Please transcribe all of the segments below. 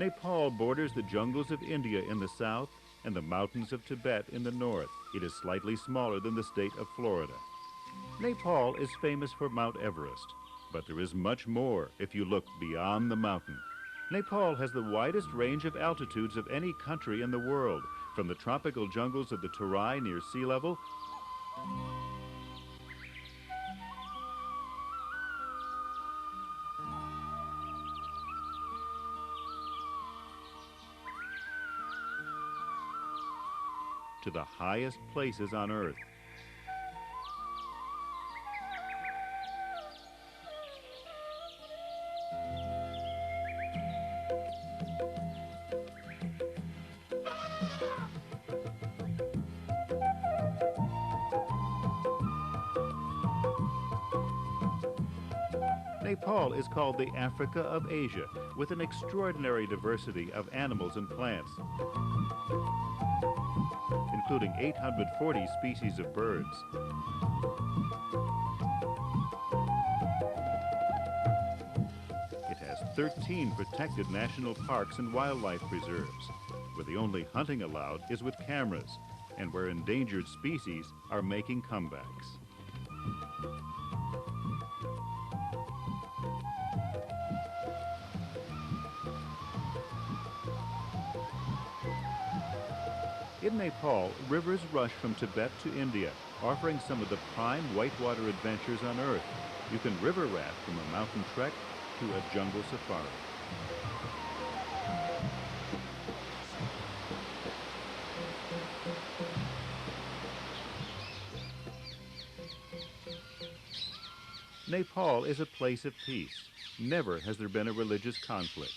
Nepal borders the jungles of India in the south and the mountains of Tibet in the north. It is slightly smaller than the state of Florida. Nepal is famous for Mount Everest, but there is much more if you look beyond the mountain. Nepal has the widest range of altitudes of any country in the world, from the tropical jungles of the Terai near sea level to the highest places on Earth. Nepal is called the Africa of Asia, with an extraordinary diversity of animals and plants, including 840 species of birds. It has 13 protected national parks and wildlife preserves, where the only hunting allowed is with cameras, and where endangered species are making comebacks. In Nepal, rivers rush from Tibet to India, offering some of the prime whitewater adventures on Earth. You can river raft from a mountain trek to a jungle safari. Nepal is a place of peace. Never has there been a religious conflict.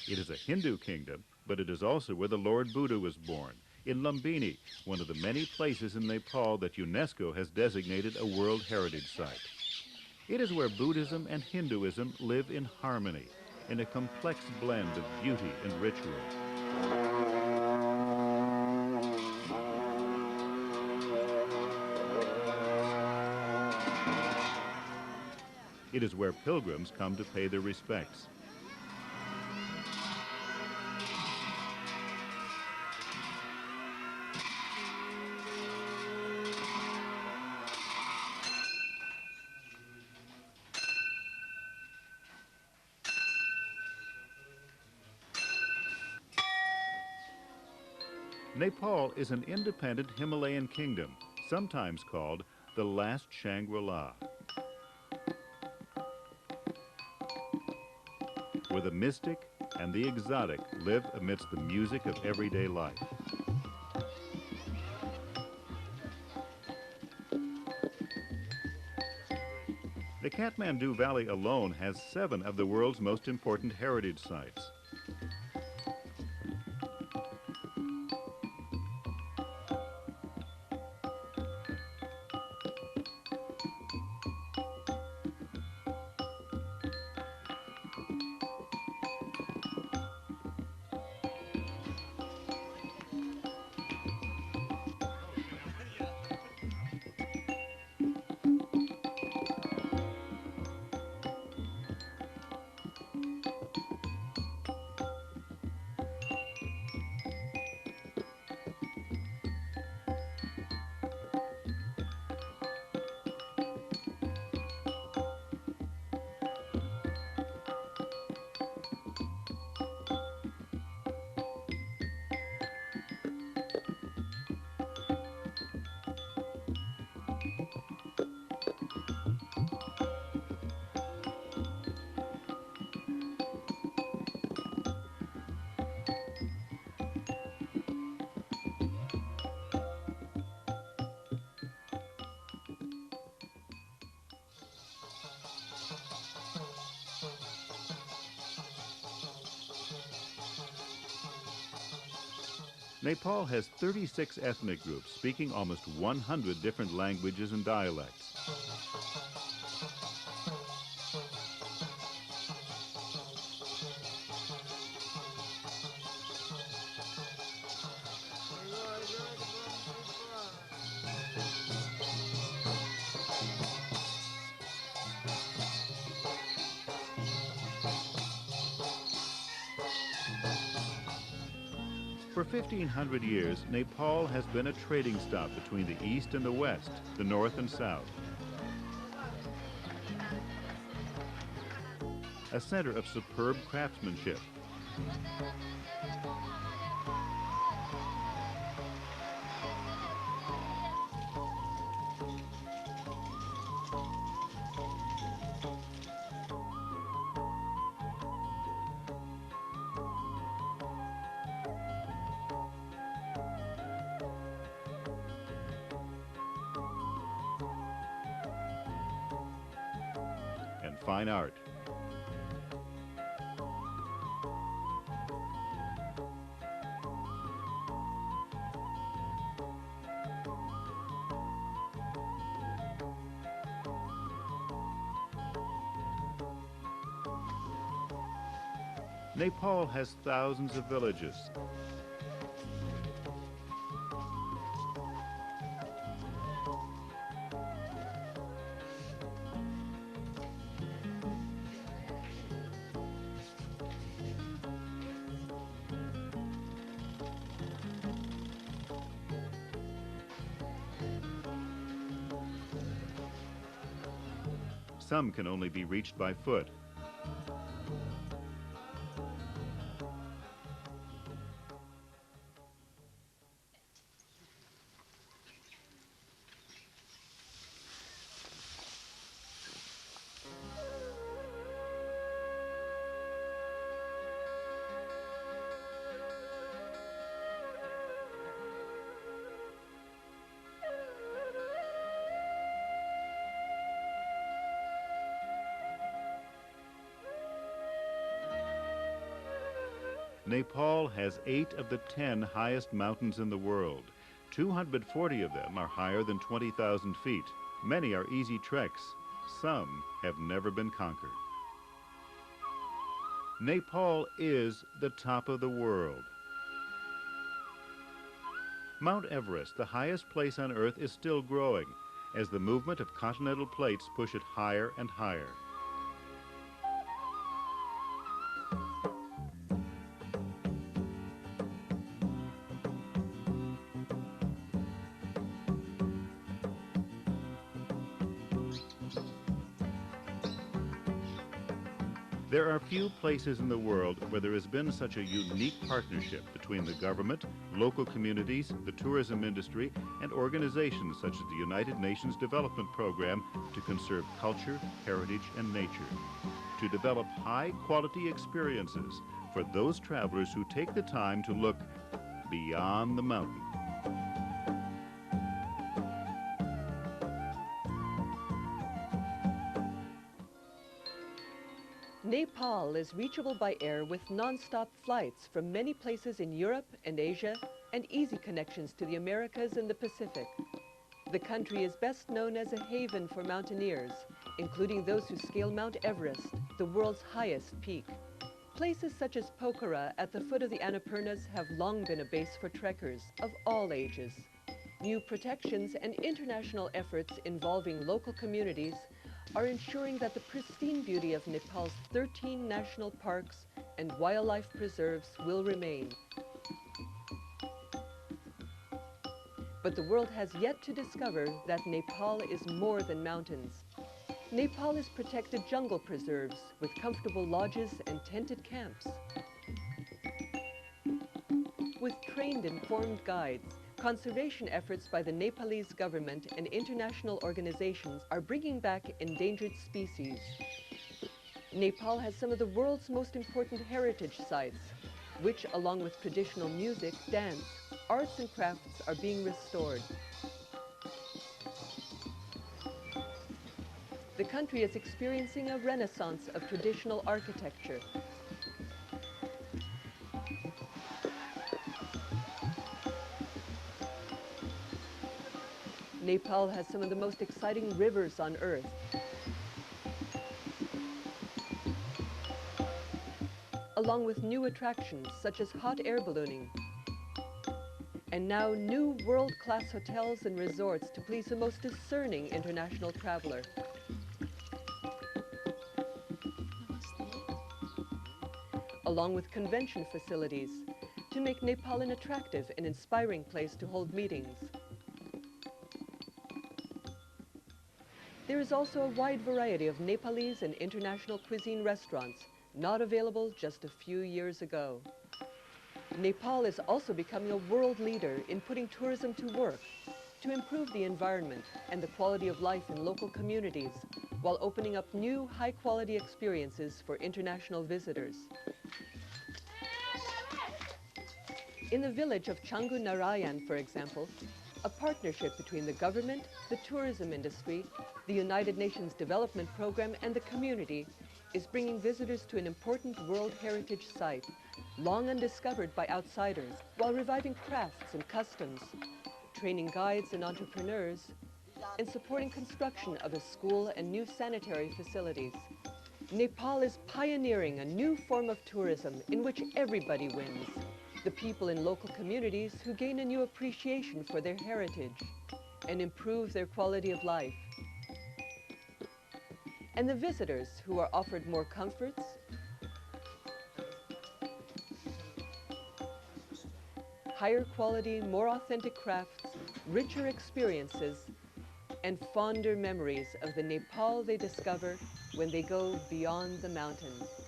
It is a Hindu kingdom, but it is also where the Lord Buddha was born, in Lumbini, one of the many places in Nepal that UNESCO has designated a World Heritage Site. It is where Buddhism and Hinduism live in harmony, in a complex blend of beauty and ritual. It is where pilgrims come to pay their respects. Nepal is an independent Himalayan kingdom, sometimes called the last Shangri-La, where the mystic and the exotic live amidst the music of everyday life. The Kathmandu Valley alone has 7 of the world's most important heritage sites. Nepal has 36 ethnic groups speaking almost 100 different languages and dialects. For 1,500 years, Nepal has been a trading stop between the East and the West, the North and South. A center of superb craftsmanship. And fine art. Nepal has thousands of villages. Some can only be reached by foot. Nepal has 8 of the 10 highest mountains in the world. 240 of them are higher than 20,000 feet. Many are easy treks. Some have never been conquered. Nepal is the top of the world. Mount Everest, the highest place on Earth, is still growing as the movement of continental plates push it higher and higher. There are few places in the world where there has been such a unique partnership between the government, local communities, the tourism industry, and organizations such as the United Nations Development Program to conserve culture, heritage, and nature, to develop high-quality experiences for those travelers who take the time to look beyond the mountain. Nepal is reachable by air with non-stop flights from many places in Europe and Asia and easy connections to the Americas and the Pacific. The country is best known as a haven for mountaineers, including those who scale Mount Everest, the world's highest peak. Places such as Pokhara at the foot of the Annapurnas have long been a base for trekkers of all ages. New protections and international efforts involving local communities are ensuring that the pristine beauty of Nepal's 13 national parks and wildlife preserves will remain. But the world has yet to discover that Nepal is more than mountains. Nepal is protected jungle preserves with comfortable lodges and tented camps. With trained, informed guides, conservation efforts by the Nepalese government and international organizations are bringing back endangered species. Nepal has some of the world's most important heritage sites, which, along with traditional music, dance, arts and crafts, are being restored. The country is experiencing a renaissance of traditional architecture. Nepal has some of the most exciting rivers on Earth. Along with new attractions such as hot air ballooning. And now new world-class hotels and resorts to please the most discerning international traveler. Along with convention facilities to make Nepal an attractive and inspiring place to hold meetings. There is also a wide variety of Nepalese and international cuisine restaurants, not available just a few years ago. Nepal is also becoming a world leader in putting tourism to work to improve the environment and the quality of life in local communities while opening up new high-quality experiences for international visitors. In the village of Changu Narayan, for example, a partnership between the government, the tourism industry, the United Nations Development Program, and the community is bringing visitors to an important World Heritage Site, long undiscovered by outsiders, while reviving crafts and customs, training guides and entrepreneurs, and supporting construction of a school and new sanitary facilities. Nepal is pioneering a new form of tourism in which everybody wins. The people in local communities who gain a new appreciation for their heritage and improve their quality of life. And the visitors who are offered more comforts, higher quality, more authentic crafts, richer experiences, and fonder memories of the Nepal they discover when they go beyond the mountains.